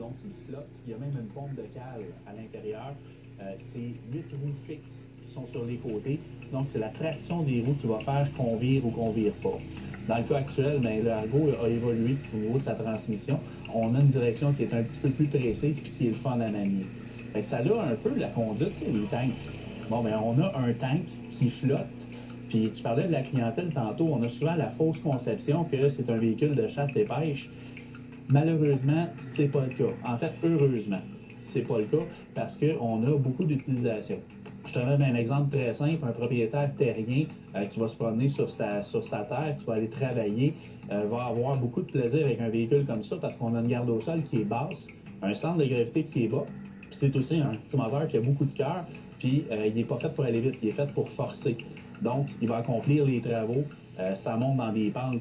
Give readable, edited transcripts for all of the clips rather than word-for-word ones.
donc il flotte. Il y a même une pompe de cale à l'intérieur. C'est 8 roues fixes qui sont sur les côtés. Donc, c'est la traction des roues qui va faire qu'on vire ou qu'on vire pas. Dans le cas actuel, ben, le Argo a évolué au niveau de sa transmission. On a une direction qui est un petit peu plus précise et qui est le fun à manier. Fait que ça a un peu la conduite, tu sais, les tanks. Bon, ben, on a un tank qui flotte. Puis tu parlais de la clientèle tantôt. On a souvent la fausse conception que c'est un véhicule de chasse et pêche. Malheureusement, c'est pas le cas. En fait, heureusement, c'est pas le cas parce qu'on a beaucoup d'utilisation. Je te donne un exemple très simple. Un propriétaire terrien qui va se promener sur sa terre, qui va aller travailler, va avoir beaucoup de plaisir avec un véhicule comme ça parce qu'on a une garde au sol qui est basse, un centre de gravité qui est bas, puis c'est aussi un petit moteur qui a beaucoup de cœur, puis il n'est pas fait pour aller vite, il est fait pour forcer. Donc, il va accomplir les travaux. Ça monte dans des pentes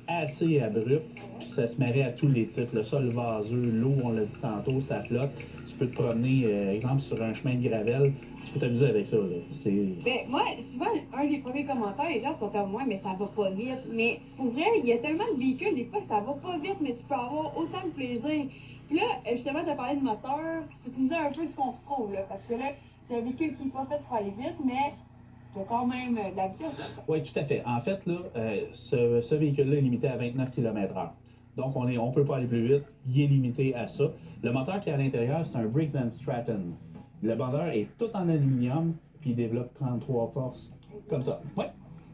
assez abruptes, puis ça se marrait à tous les types. Le sol vaseux, l'eau, on l'a dit tantôt, ça flotte. Tu peux te promener, exemple, sur un chemin de gravel, tu peux t'amuser avec ça. Là. C'est... Ben, moi, souvent, un des premiers commentaires, les gens sont comme moi, mais ça va pas vite. Mais pour vrai, il y a tellement de véhicules, des fois, ça va pas vite, mais tu peux avoir autant de plaisir. Puis là, justement, tu as parlé de moteur. Tu me dis un peu ce qu'on retrouve, là. Parce que là, c'est un véhicule qui n'est pas fait pour aller vite, mais il y a quand même de la vitesse. Oui, tout à fait. En fait, là, ce véhicule-là est limité à 29 km/h. Donc, on ne peut pas aller plus vite. Il est limité à ça. Le moteur qui est à l'intérieur, c'est un Briggs & Stratton. Le moteur est tout en aluminium, puis il développe 33 forces. Comme ça. Ouais.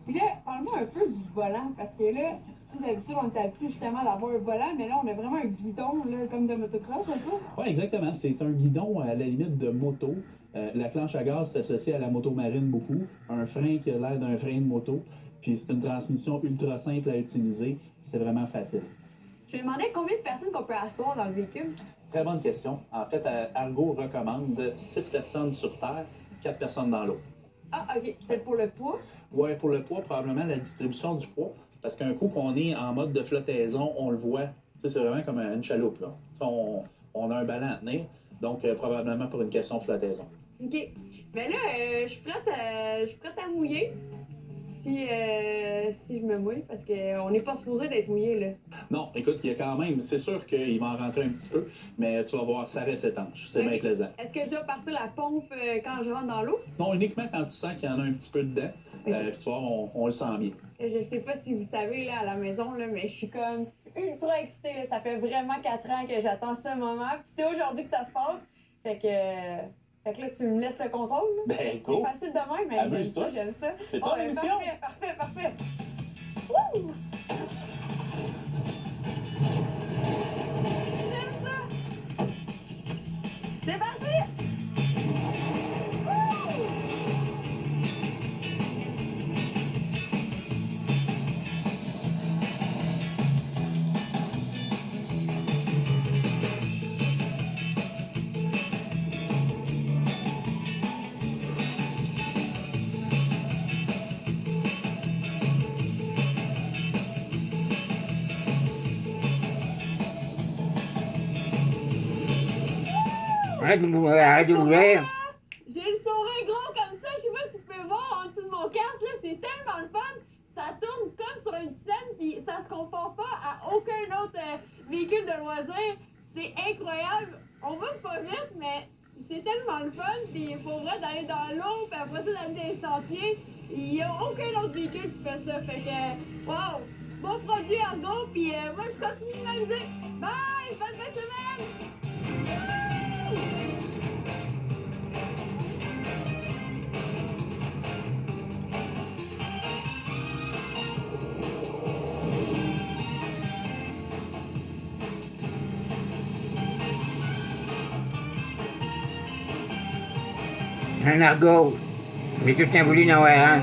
Puis là, parle-moi un peu du volant, parce que là, tu sais, d'habitude, on est habitué justement d'avoir un volant, mais là, on a vraiment un guidon, là, comme de motocross, un peu. Oui, exactement. C'est un guidon à la limite de moto. La planche à gaz s'associe à la moto marine beaucoup. Un frein qui a l'air d'un frein de moto. Puis c'est une transmission ultra simple à utiliser. C'est vraiment facile. Je me demandais combien de personnes qu'on peut asseoir dans le véhicule. Très bonne question. En fait, Argo recommande 6 personnes sur Terre, 4 personnes dans l'eau. Ah, ok. C'est pour le poids. Oui, pour le poids, probablement la distribution du poids. Parce qu'un coup qu'on est en mode de flottaison, on le voit. Tu sais, c'est vraiment comme une chaloupe. Là. On a un ballon à tenir. Donc, probablement pour une question de flottaison. Ok. Mais là, je suis prête à mouiller. Si je me mouille, parce qu'on n'est pas supposé d'être mouillé, là. Non, écoute, il y a quand même, c'est sûr qu'il va en rentrer un petit peu, mais tu vas voir, ça reste étanche. C'est Ok. bien plaisant. Est-ce que je dois partir la pompe quand je rentre dans l'eau? Non, uniquement quand tu sens qu'il y en a un petit peu dedans. Ok. Puis tu vois, on le sent bien. Je sais pas si vous savez, là, à la maison, là, mais je suis comme ultra excitée, là. Ça fait vraiment 4 ans que j'attends ce moment. Puis c'est aujourd'hui que ça se passe. Fait que là, tu me laisses le contrôle, là. Ben, C'est go! facile de même, mais Amuse-toi. j'aime ça. C'est ton Ben, émission. parfait. Wouh! J'aime ça! C'est parti! Wouh! Radio ouvert. J'ai le sourire gros comme ça, je sais pas si vous pouvez voir en dessous de mon casque, là, c'est tellement le fun. Ça tourne comme sur une scène, puis ça se compare pas à aucun autre véhicule de loisir. C'est incroyable. On va pas vite, mais c'est tellement le fun, puis pour vrai d'aller dans l'eau, puis après ça d'aller dans les sentiers, il y a aucun autre véhicule qui fait ça. Fait que, wow, bon produit Argo, puis moi je continue de m'amuser. Bye, bonne fin de semaine! Un argot. J'ai tout un voulu en avoir un.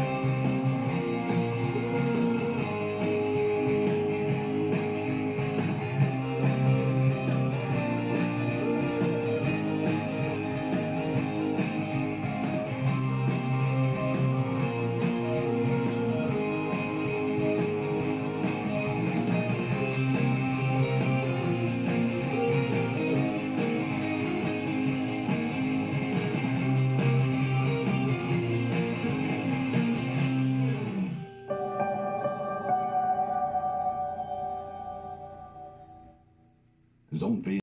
Zone V.